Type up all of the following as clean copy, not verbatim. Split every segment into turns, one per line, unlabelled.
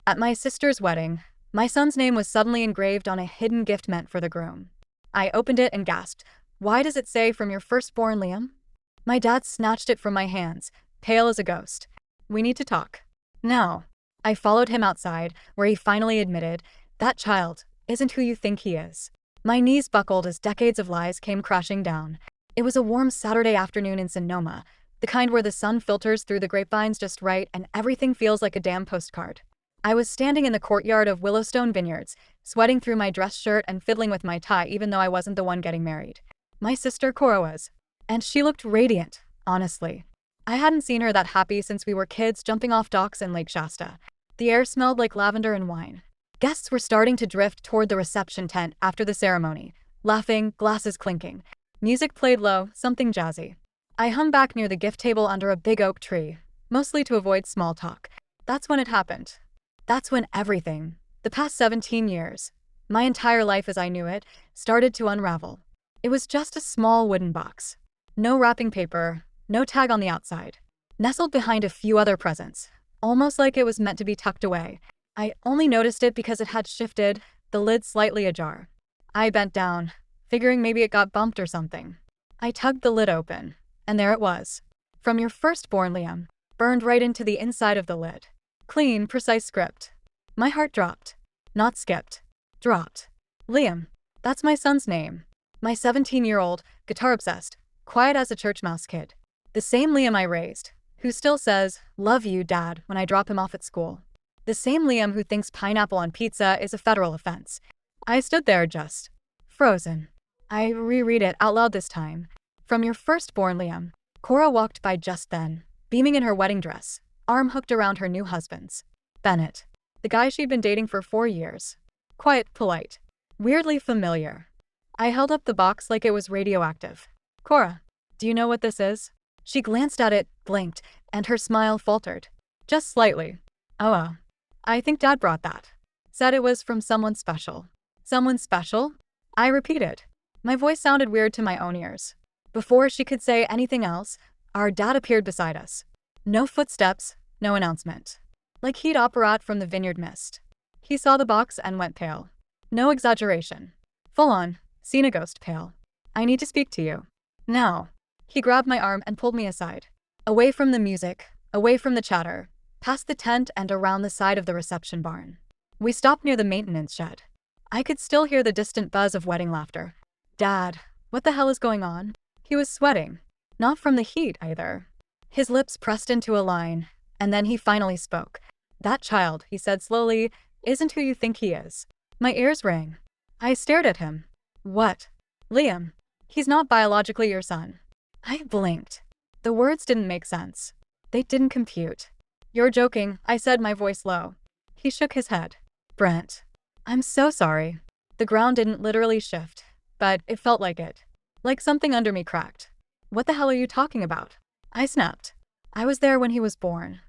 At my sister's wedding, my son's name was suddenly engraved on a hidden gift meant for the groom. I opened it and gasped. Why does it say from your firstborn, Liam? My dad snatched it from my hands, pale as a ghost. We need to talk. Now. I followed him outside, where he finally admitted, that child isn't who you think he is. My knees buckled as decades of lies came crashing down. It was a warm Saturday afternoon in Sonoma, the kind where the sun filters through the grapevines just right and everything feels like a damn postcard. I was standing in the courtyard of Willowstone Vineyards, sweating through my dress shirt and fiddling with my tie even though I wasn't the one getting married. My sister Cora was. And she looked radiant, honestly. I hadn't seen her that happy since we were kids jumping off docks in Lake Shasta. The air smelled like lavender and wine. Guests were starting to drift toward the reception tent after the ceremony, laughing, glasses clinking. Music played low, something jazzy. I hung back near the gift table under a big oak tree, mostly to avoid small talk. That's when it happened. That's when everything, the past 17 years, my entire life as I knew it, started to unravel. It was just a small wooden box. No wrapping paper, no tag on the outside. Nestled behind a few other presents, almost like it was meant to be tucked away. I only noticed it because it had shifted, the lid slightly ajar. I bent down, figuring maybe it got bumped or something. I tugged the lid open, and there it was. From your firstborn, Liam, burned right into the inside of the lid. Clean, precise script. My heart dropped. Not skipped. Dropped. Liam. That's my son's name. My 17-year-old, guitar-obsessed, quiet as a church mouse kid. The same Liam I raised, who still says, "Love you, Dad," when I drop him off at school. The same Liam who thinks pineapple on pizza is a federal offense. I stood there just frozen. I reread it out loud this time. From your firstborn, Liam. Cora walked by just then, beaming in her wedding dress, arm hooked around her new husband's. Bennett. The guy she'd been dating for 4 years. Quiet, polite. Weirdly familiar. I held up the box like it was radioactive. Cora, do you know what this is? She glanced at it, blinked, and her smile faltered. Just slightly. Oh, I think Dad brought that. Said it was from someone special. Someone special? I repeated. My voice sounded weird to my own ears. Before she could say anything else, our dad appeared beside us. No footsteps, no announcement. Like he'd operate from the vineyard mist. He saw the box and went pale. No exaggeration. Full on, seen a ghost pale. I need to speak to you. Now. He grabbed my arm and pulled me aside. Away from the music, away from the chatter, past the tent and around the side of the reception barn. We stopped near the maintenance shed. I could still hear the distant buzz of wedding laughter. Dad, what the hell is going on? He was sweating. Not from the heat, either. His lips pressed into a line, and then he finally spoke. That child, he said slowly, isn't who you think he is. My ears rang. I stared at him. What? Liam. He's not biologically your son. I blinked. The words didn't make sense. They didn't compute. You're joking, I said, my voice low. He shook his head. Brent. I'm so sorry. The ground didn't literally shift, but it felt like it. Like something under me cracked. What the hell are you talking about? I snapped. I was there when he was born.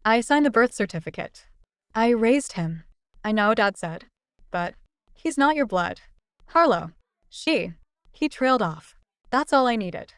I signed the birth certificate. I raised him. I know, Dad said. But he's not your blood. Harlow. She. He trailed off. That's all I needed.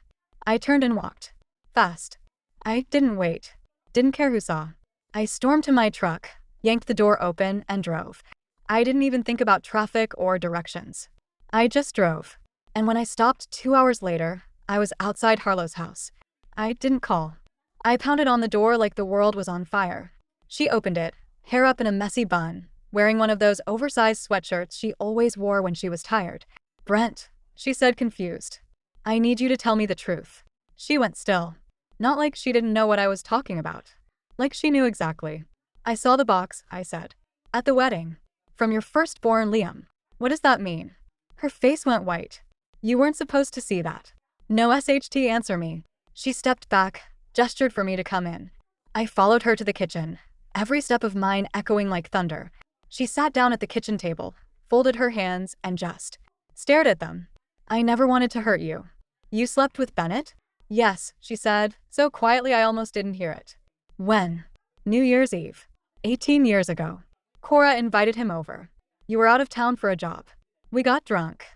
I turned and walked. Fast. I didn't wait. Didn't care who saw. I stormed to my truck, yanked the door open, and drove. I didn't even think about traffic or directions. I just drove. And when I stopped 2 hours later, I was outside Harlow's house. I didn't call. I pounded on the door like the world was on fire. She opened it, hair up in a messy bun, wearing one of those oversized sweatshirts she always wore when she was tired. Brent, she said, confused. I need you to tell me the truth. She went still. Not like she didn't know what I was talking about. Like she knew exactly. I saw the box, I said. At the wedding. From your firstborn, Liam. What does that mean? Her face went white. You weren't supposed to see that. No SHT, answer me. She stepped back, gestured for me to come in. I followed her to the kitchen, every step of mine echoing like thunder. She sat down at the kitchen table, folded her hands, and just stared at them. I never wanted to hurt you. You slept with Bennett? Yes, she said, so quietly I almost didn't hear it. When? New Year's Eve. 18 years ago. Cora invited him over. You were out of town for a job. We got drunk.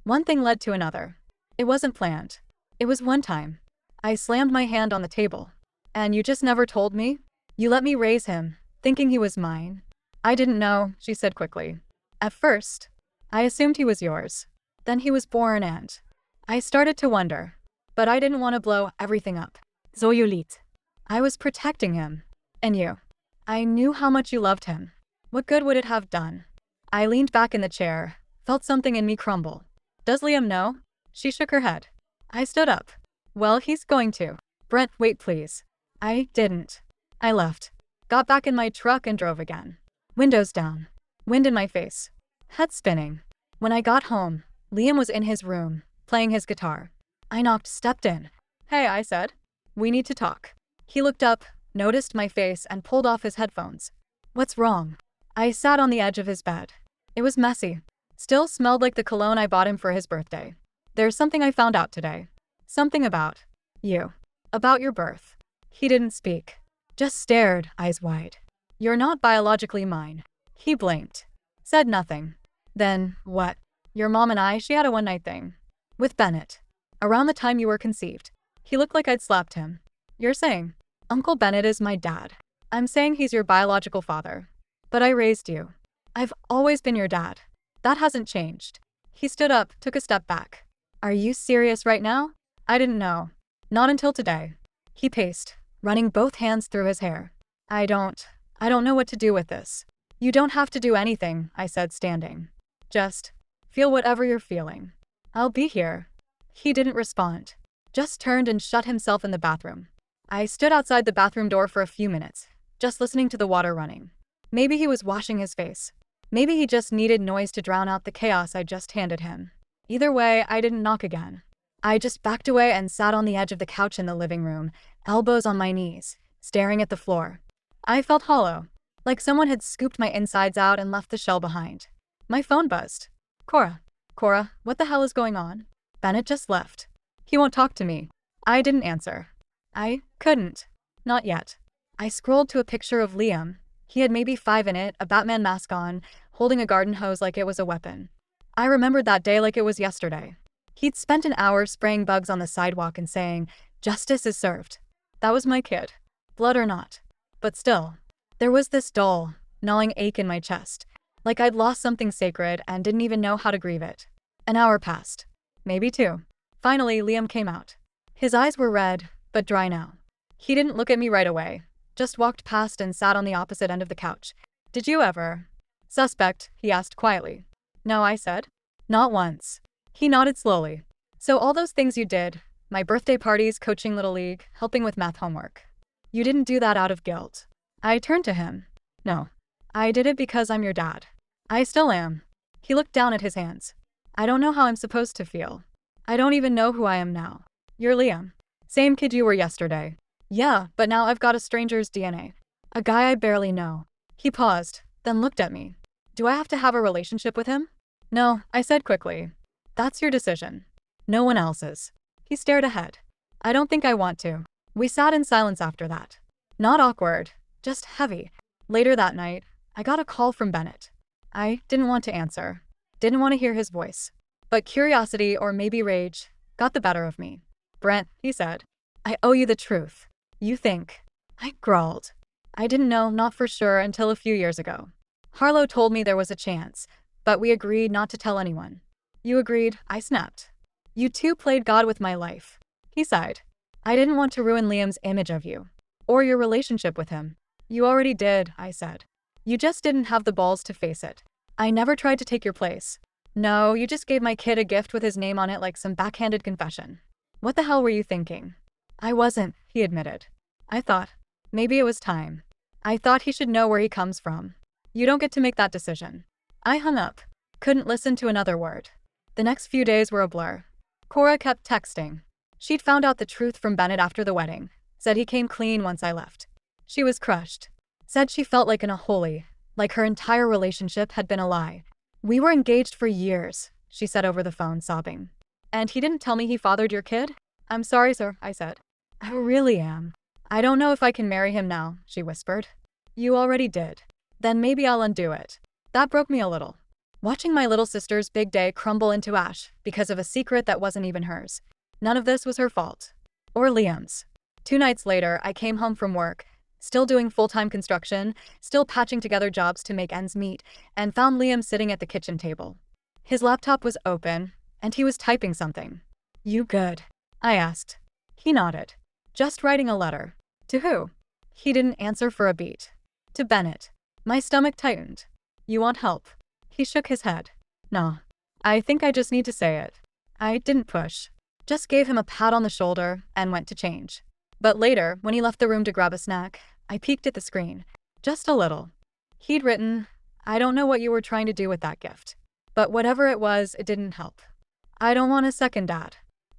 One thing led to another. It wasn't planned. It was one time. I slammed my hand on the table. And you just never told me? You let me raise him, thinking he was mine. I didn't know, she said quickly. At first, I assumed he was yours. Then he was born and I started to wonder. But I didn't want to blow everything up. Zoyulit. I was protecting him. And you. I knew how much you loved him. What good would it have done? I leaned back in the chair, felt something in me crumble. Does Liam know? She shook her head. I stood up. Well, he's going to. Brent, wait please. I didn't. I left. Got back in my truck and drove again. Windows down. Wind in my face. Head spinning. When I got home, Liam was in his room, playing his guitar. I knocked, stepped in. Hey, I said. We need to talk. He looked up, noticed my face, and pulled off his headphones. What's wrong? I sat on the edge of his bed. It was messy. Still smelled like the cologne I bought him for his birthday. There's something I found out today. Something about you. About your birth. He didn't speak. Just stared, eyes wide. You're not biologically mine. He blinked. Said nothing. Then, what? Your mom and I, she had a one-night thing. With Bennett. Around the time you were conceived. He looked like I'd slapped him. You're saying, Uncle Bennett is my dad. I'm saying he's your biological father. But I raised you. I've always been your dad. That hasn't changed. He stood up, took a step back. Are you serious right now? I didn't know. Not until today. He paced, running both hands through his hair. I don't know what to do with this. You don't have to do anything, I said, standing. Just feel whatever you're feeling. I'll be here. He didn't respond. Just turned and shut himself in the bathroom. I stood outside the bathroom door for a few minutes, just listening to the water running. Maybe he was washing his face. Maybe he just needed noise to drown out the chaos I just handed him. Either way, I didn't knock again. I just backed away and sat on the edge of the couch in the living room, elbows on my knees, staring at the floor. I felt hollow, like someone had scooped my insides out and left the shell behind. My phone buzzed. Cora, what the hell is going on? Bennett just left. He won't talk to me. I didn't answer. I couldn't. Not yet. I scrolled to a picture of Liam. He had maybe 5 in it, a Batman mask on, holding a garden hose like it was a weapon. I remembered that day like it was yesterday. He'd spent an hour spraying bugs on the sidewalk and saying, "Justice is served." That was my kid. Blood or not. But still, there was this dull, gnawing ache in my chest, like I'd lost something sacred and didn't even know how to grieve it. An hour passed. Maybe 2. Finally, Liam came out. His eyes were red, but dry now. He didn't look at me right away, just walked past and sat on the opposite end of the couch. Did you ever? Suspect, he asked quietly. No, I said. Not once. He nodded slowly. So all those things you did, my birthday parties, coaching Little League, helping with math homework. You didn't do that out of guilt. I turned to him. No. I did it because I'm your dad. I still am. He looked down at his hands. I don't know how I'm supposed to feel. I don't even know who I am now. You're Liam. Same kid you were yesterday. Yeah, but now I've got a stranger's DNA. A guy I barely know. He paused, then looked at me. Do I have to have a relationship with him? No, I said quickly. That's your decision. No one else's. He stared ahead. I don't think I want to. We sat in silence after that. Not awkward, just heavy. Later that night, I got a call from Bennett. I didn't want to answer. Didn't want to hear his voice. But curiosity, or maybe rage, got the better of me. Brent, he said. I owe you the truth. You think. I growled. I didn't know, not for sure, until a few years ago. Harlow told me there was a chance, but we agreed not to tell anyone. You agreed, I snapped. You two played God with my life. He sighed. I didn't want to ruin Liam's image of you. Or your relationship with him. You already did, I said. You just didn't have the balls to face it. I never tried to take your place. No, you just gave my kid a gift with his name on it like some backhanded confession. What the hell were you thinking? I wasn't, he admitted. I thought, maybe it was time. I thought he should know where he comes from. You don't get to make that decision. I hung up. Couldn't listen to another word. The next few days were a blur. Cora kept texting. She'd found out the truth from Bennett after the wedding. Said he came clean once I left. She was crushed. Said she felt like an unholy, like her entire relationship had been a lie. We were engaged for years, she said over the phone, sobbing. And he didn't tell me he fathered your kid? I'm sorry, sir, I said. I really am. I don't know if I can marry him now, she whispered. You already did. Then maybe I'll undo it. That broke me a little. Watching my little sister's big day crumble into ash because of a secret that wasn't even hers. None of this was her fault. Or Liam's. 2 nights later, I came home from work, still doing full-time construction, still patching together jobs to make ends meet, and found Liam sitting at the kitchen table. His laptop was open, and he was typing something. "You good?" I asked. He nodded. "Just writing a letter." "To who?" He didn't answer for a beat. "To Bennett." My stomach tightened. "You want help?" He shook his head. "No. I think I just need to say it." I didn't push. Just gave him a pat on the shoulder and went to change. But later, when he left the room to grab a snack, I peeked at the screen. Just a little. He'd written, "I don't know what you were trying to do with that gift. But whatever it was, it didn't help. I don't want a second dad.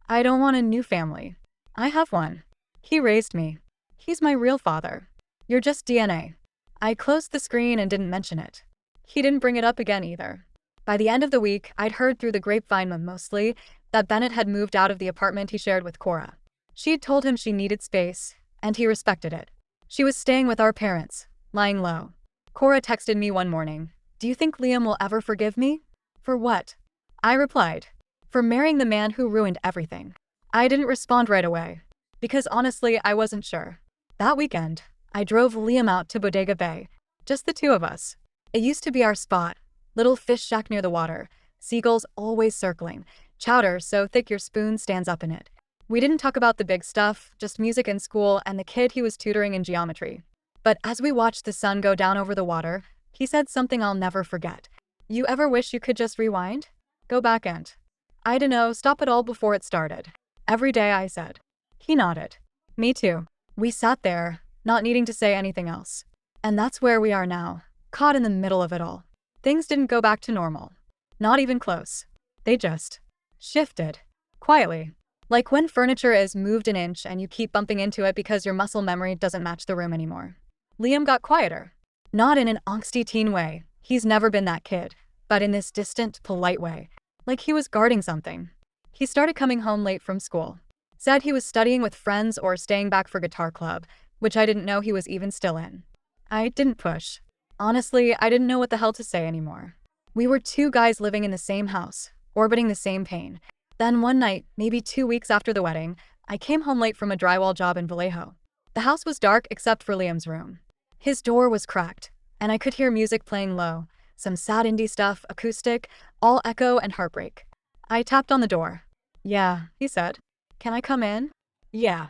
I don't want a new family. I have one. He raised me. He's my real father. You're just DNA." I closed the screen and didn't mention it. He didn't bring it up again either. By the end of the week, I'd heard through the grapevine mostly that Bennett had moved out of the apartment he shared with Cora. She'd told him she needed space, and he respected it. She was staying with our parents, lying low. Cora texted me one morning, "Do you think Liam will ever forgive me?" "For what?" I replied, "For marrying the man who ruined everything." I didn't respond right away, because honestly, I wasn't sure. That weekend, I drove Liam out to Bodega Bay, just the two of us. It used to be our spot, little fish shack near the water, seagulls always circling, chowder so thick your spoon stands up in it. We didn't talk about the big stuff, just music in school and the kid he was tutoring in geometry. But as we watched the sun go down over the water, he said something I'll never forget. "You ever wish you could just rewind? Go back and..." "I dunno, stop it all before it started." "Every day," I said. He nodded. "Me too." We sat there, not needing to say anything else. And that's where we are now, caught in the middle of it all. Things didn't go back to normal. Not even close. They just shifted. Quietly. Like when furniture is moved an inch and you keep bumping into it because your muscle memory doesn't match the room anymore. Liam got quieter. Not in an angsty teen way. He's never been that kid. But in this distant, polite way. Like he was guarding something. He started coming home late from school. Said he was studying with friends or staying back for guitar club, which I didn't know he was even still in. I didn't push. Honestly, I didn't know what the hell to say anymore. We were two guys living in the same house, orbiting the same pain. Then one night, maybe 2 weeks after the wedding, I came home late from a drywall job in Vallejo. The house was dark except for Liam's room. His door was cracked, and I could hear music playing low, some sad indie stuff, acoustic, all echo and heartbreak. I tapped on the door. "Yeah," he said. "Can I come in?" "Yeah."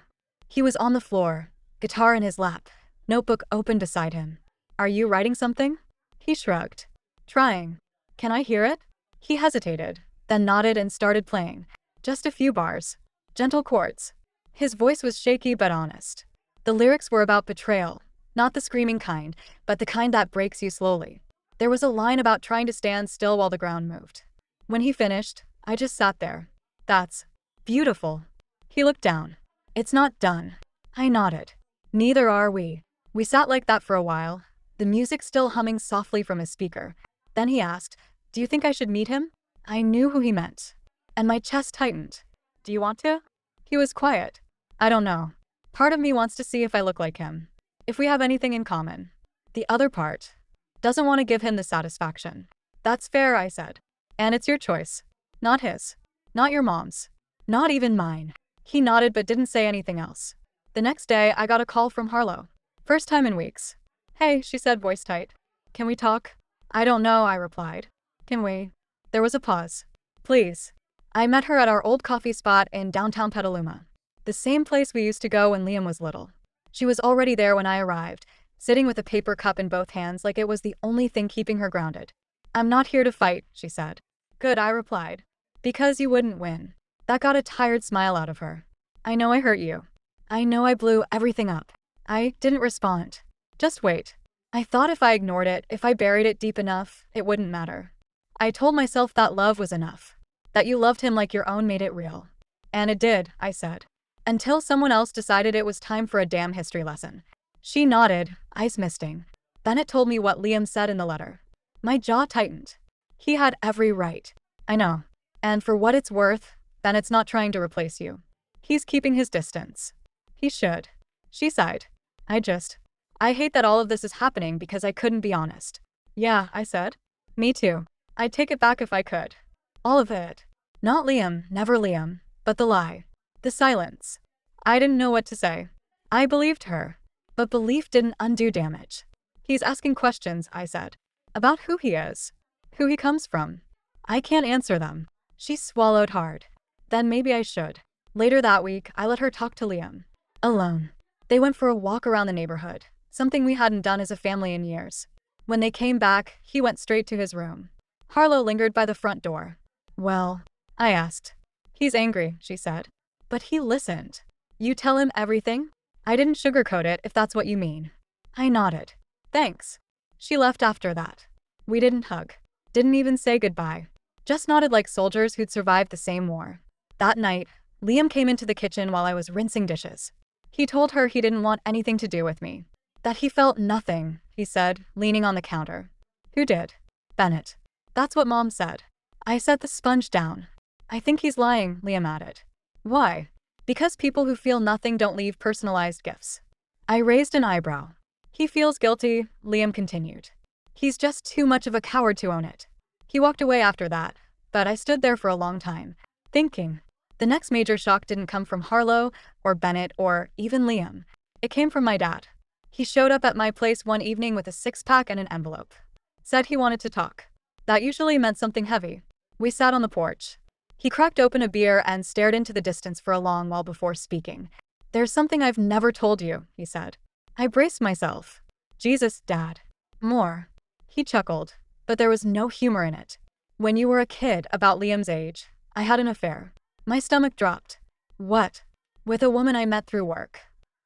He was on the floor, guitar in his lap, notebook open beside him. "Are you writing something?" He shrugged. "Trying." "Can I hear it?" He hesitated, then nodded and started playing. Just a few bars. Gentle chords. His voice was shaky but honest. The lyrics were about betrayal, not the screaming kind, but the kind that breaks you slowly. There was a line about trying to stand still while the ground moved. When he finished, I just sat there. "That's beautiful." He looked down. "It's not done." I nodded. "Neither are we." We sat like that for a while, the music still humming softly from his speaker. Then he asked, "Do you think I should meet him?" I knew who he meant, and my chest tightened. "Do you want to?" He was quiet. "I don't know. Part of me wants to see if I look like him. If we have anything in common. The other part doesn't want to give him the satisfaction." "That's fair," I said. "And it's your choice. Not his. Not your mom's. Not even mine." He nodded but didn't say anything else. The next day, I got a call from Harlow. First time in weeks. "Hey," she said, voice tight. "Can we talk?" "I don't know," I replied. "Can we?" There was a pause. "Please." I met her at our old coffee spot in downtown Petaluma. The same place we used to go when Liam was little. She was already there when I arrived, sitting with a paper cup in both hands like it was the only thing keeping her grounded. "I'm not here to fight," she said. "Good," I replied. "Because you wouldn't win." That got a tired smile out of her. "I know I hurt you. I know I blew everything up." I didn't respond. Just wait. I thought if I ignored it, if I buried it deep enough, it wouldn't matter. I told myself that love was enough. That you loved him like your own made it real. And it did, I said. Until someone else decided it was time for a damn history lesson. She nodded, eyes misting. Bennett told me what Liam said in the letter. My jaw tightened. He had every right. I know. And for what it's worth, Bennett's not trying to replace you. He's keeping his distance. He should. She sighed. I hate that all of this is happening because I couldn't be honest. Yeah, I said. Me too. I'd take it back if I could. All of it. Not Liam, never Liam, but the lie. The silence. I didn't know what to say. I believed her. But belief didn't undo damage. He's asking questions, I said. About who he is. Who he comes from. I can't answer them. She swallowed hard. Then maybe I should. Later that week, I let her talk to Liam. Alone. They went for a walk around the neighborhood, something we hadn't done as a family in years. When they came back, he went straight to his room. Harlow lingered by the front door. Well, I asked. He's angry, she said. But he listened. You tell him everything? I didn't sugarcoat it, if that's what you mean. I nodded. Thanks. She left after that. We didn't hug. Didn't even say goodbye. Just nodded like soldiers who'd survived the same war. That night, Liam came into the kitchen while I was rinsing dishes. He told her he didn't want anything to do with me. That he felt nothing, he said, leaning on the counter. Who did? Bennett. That's what Mom said. I set the sponge down. I think he's lying, Liam added. Why? Because people who feel nothing don't leave personalized gifts. I raised an eyebrow. He feels guilty, Liam continued. He's just too much of a coward to own it. He walked away after that, but I stood there for a long time, thinking. The next major shock didn't come from Harlow, or Bennett, or even Liam. It came from my dad. He showed up at my place one evening with a six-pack and an envelope. Said he wanted to talk. That usually meant something heavy. We sat on the porch. He cracked open a beer and stared into the distance for a long while before speaking. There's something I've never told you, he said. I braced myself. Jesus, Dad. More. He chuckled, but there was no humor in it. When you were a kid, about Liam's age, I had an affair. My stomach dropped. What? With a woman I met through work.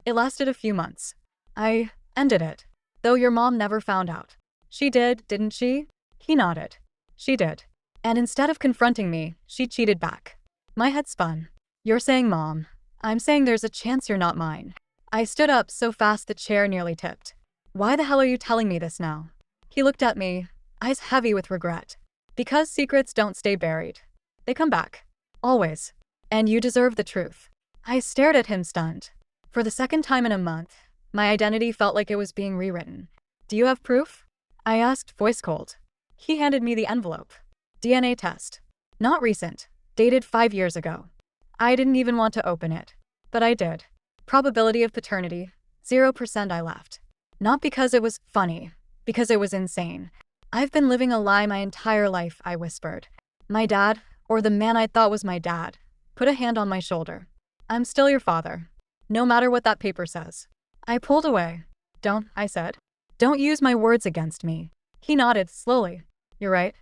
It lasted a few months. I ended it. Though your mom never found out. She did, didn't she? He nodded. She did. And instead of confronting me, she cheated back. My head spun. You're saying Mom. I'm saying there's a chance you're not mine. I stood up so fast the chair nearly tipped. Why the hell are you telling me this now? He looked at me, eyes heavy with regret. Because secrets don't stay buried. They come back. Always. And you deserve the truth. I stared at him stunned. For the second time in a month, my identity felt like it was being rewritten. Do you have proof? I asked, voice cold. He handed me the envelope. DNA test. Not recent. Dated 5 years ago. I didn't even want to open it. But I did. Probability of paternity. 0%. I laughed. Not because it was funny. Because it was insane. I've been living a lie my entire life, I whispered. My dad, or the man I thought was my dad, put a hand on my shoulder. I'm still your father. No matter what that paper says. I pulled away. Don't, I said. Don't use my words against me. He nodded slowly. You're right.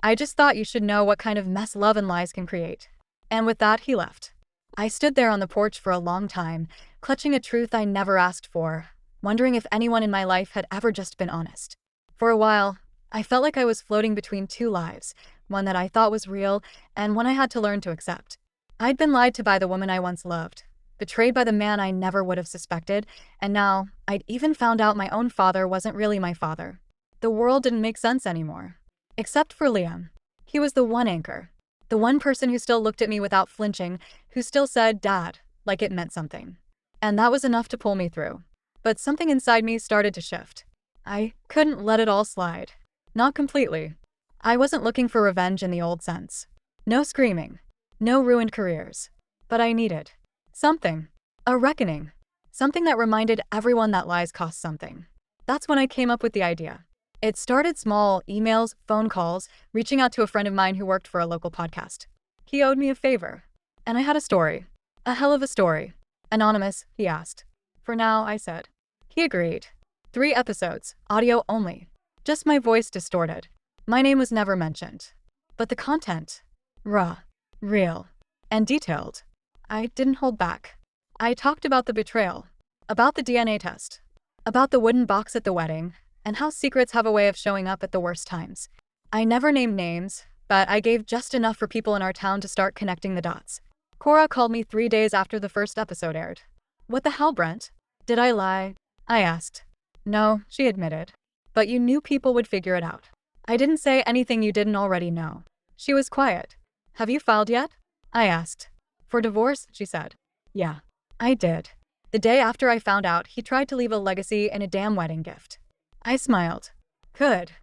I just thought you should know what kind of mess love and lies can create. And with that, he left. I stood there on the porch for a long time, clutching a truth I never asked for, wondering if anyone in my life had ever just been honest. For a while, I felt like I was floating between two lives, one that I thought was real, and one I had to learn to accept. I'd been lied to by the woman I once loved, betrayed by the man I never would have suspected, and now I'd even found out my own father wasn't really my father. The world didn't make sense anymore. Except for Liam. He was the one anchor. The one person who still looked at me without flinching, who still said, Dad, like it meant something. And that was enough to pull me through. But something inside me started to shift. I couldn't let it all slide. Not completely. I wasn't looking for revenge in the old sense. No screaming. No ruined careers. But I needed something. A reckoning. Something that reminded everyone that lies cost something. That's when I came up with the idea. It started small, emails, phone calls, reaching out to a friend of mine who worked for a local podcast. He owed me a favor. And I had a story. A hell of a story. Anonymous, he asked. For now, I said. He agreed. 3 episodes, audio only. Just my voice distorted. My name was never mentioned. But the content. Raw. Real. And detailed. I didn't hold back. I talked about the betrayal. About the DNA test. About the wooden box at the wedding. And how secrets have a way of showing up at the worst times. I never named names, but I gave just enough for people in our town to start connecting the dots. Cora called me 3 days after the first episode aired. What the hell, Brent? Did I lie? I asked. No, she admitted. But you knew people would figure it out. I didn't say anything you didn't already know. She was quiet. Have you filed yet? I asked. For divorce, she said. Yeah, I did. The day after I found out, he tried to leave a legacy in a damn wedding gift. I smiled. Good.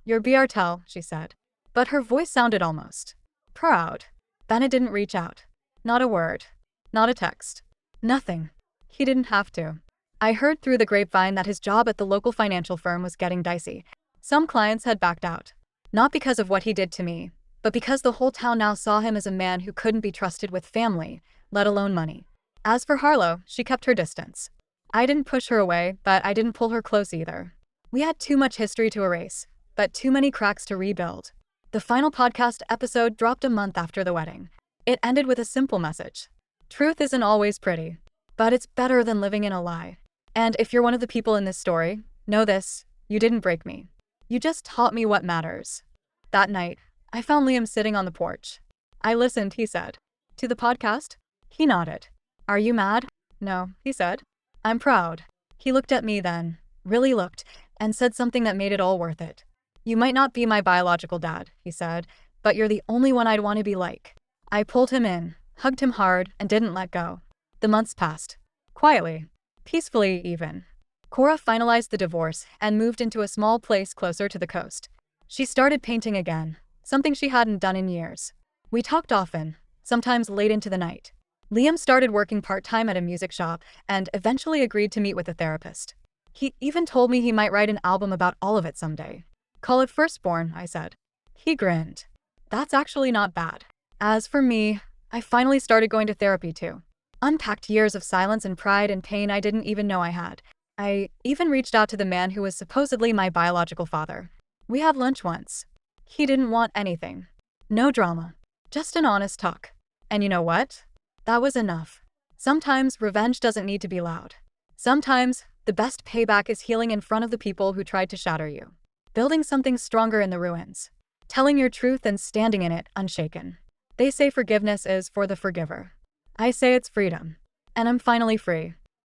You're Bartel, she said. But her voice sounded almost proud. Bennett didn't reach out. Not a word. Not a text. Nothing. He didn't have to. I heard through the grapevine that his job at the local financial firm was getting dicey. Some clients had backed out. Not because of what he did to me, but because the whole town now saw him as a man who couldn't be trusted with family, let alone money. As for Harlow, she kept her distance. I didn't push her away, but I didn't pull her close either. We had too much history to erase, but too many cracks to rebuild. The final podcast episode dropped a month after the wedding. It ended with a simple message. Truth isn't always pretty, but it's better than living in a lie. And if you're one of the people in this story, know this, you didn't break me. You just taught me what matters. That night, I found Liam sitting on the porch. I listened, he said. To the podcast? He nodded. Are you mad? No, he said. I'm proud. He looked at me then, really looked, and said something that made it all worth it. You might not be my biological dad, he said, but you're the only one I'd want to be like. I pulled him in, hugged him hard, and didn't let go. The months passed. Quietly. Peacefully, even. Cora finalized the divorce and moved into a small place closer to the coast. She started painting again, something she hadn't done in years. We talked often, sometimes late into the night. Liam started working part-time at a music shop and eventually agreed to meet with a therapist. He even told me he might write an album about all of it someday. Call it Firstborn, I said. He grinned. That's actually not bad. As for me, I finally started going to therapy too. Unpacked years of silence and pride and pain I didn't even know I had. I even reached out to the man who was supposedly my biological father. We had lunch once. He didn't want anything. No drama. Just an honest talk. And you know what? That was enough. Sometimes revenge doesn't need to be loud. Sometimes the best payback is healing in front of the people who tried to shatter you. Building something stronger in the ruins. Telling your truth and standing in it unshaken. They say forgiveness is for the forgiver. I say it's freedom. And I'm finally free.